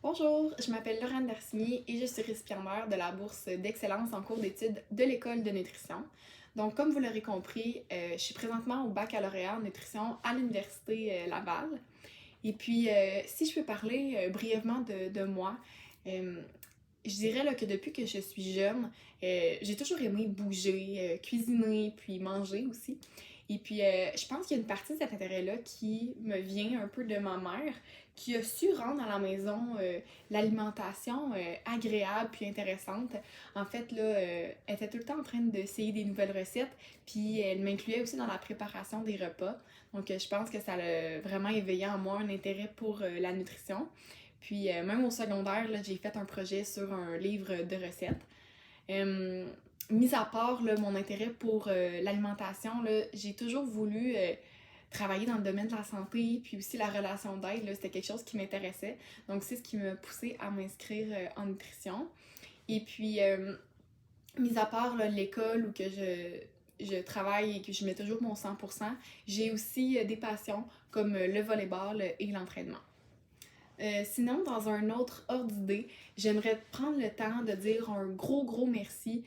Bonjour, je m'appelle Laurent Darcigny et je suis récipiendaire de la bourse d'excellence en cours d'études de l'École de nutrition. Donc, comme vous l'aurez compris, je suis présentement au baccalauréat en nutrition à l'Université Laval. Et puis, si je peux parler brièvement de moi, euh, je dirais là, que depuis que je suis jeune, j'ai toujours aimé bouger, cuisiner, puis manger aussi. Et puis, je pense qu'il y a une partie de cet intérêt-là qui me vient un peu de ma mère, qui a su rendre à la maison l'alimentation agréable puis intéressante. En fait, là, elle était tout le temps en train d'essayer des nouvelles recettes, puis elle m'incluait aussi dans la préparation des repas. Donc, je pense que ça a vraiment éveillé en moi un intérêt pour la nutrition. Puis, même au secondaire, là, j'ai fait un projet sur un livre de recettes. Euh, Mis à part là, mon intérêt pour l'alimentation, là, j'ai toujours voulu travailler dans le domaine de la santé, puis aussi la relation d'aide, là, c'était quelque chose qui m'intéressait. Donc, c'est ce qui m'a poussée à m'inscrire en nutrition. Et puis, mis à part là, l'école où que je travaille et que je mets toujours mon 100%, j'ai aussi des passions comme le volleyball et l'entraînement. Sinon, dans un autre ordre d'idée, j'aimerais prendre le temps de dire un gros merci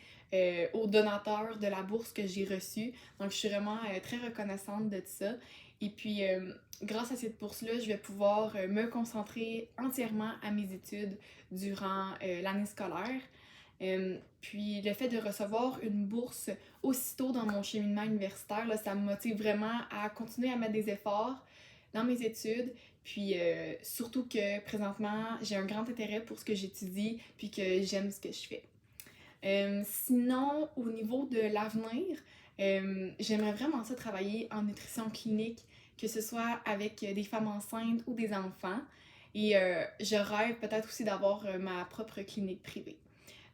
aux donateurs de la bourse que j'ai reçue. Donc, je suis vraiment très reconnaissante de ça. Et puis, grâce à cette bourse-là, je vais pouvoir me concentrer entièrement à mes études durant l'année scolaire. Puis, le fait de recevoir une bourse aussitôt dans mon cheminement universitaire, là, ça me motive vraiment à continuer à mettre des efforts dans mes études, puis surtout que présentement, j'ai un grand intérêt pour ce que j'étudie, puis que j'aime ce que je fais. Sinon, au niveau de l'avenir, j'aimerais vraiment ça travailler en nutrition clinique, que ce soit avec des femmes enceintes ou des enfants. Et je rêve peut-être aussi d'avoir ma propre clinique privée.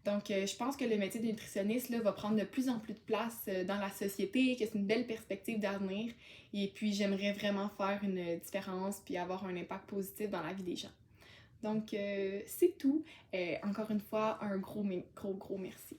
Donc, je pense que le métier de nutritionniste là, va prendre de plus en plus de place dans la société, que c'est une belle perspective d'avenir. Et puis, j'aimerais vraiment faire une différence puis avoir un impact positif dans la vie des gens. Donc, c'est tout. Encore une fois, un gros merci.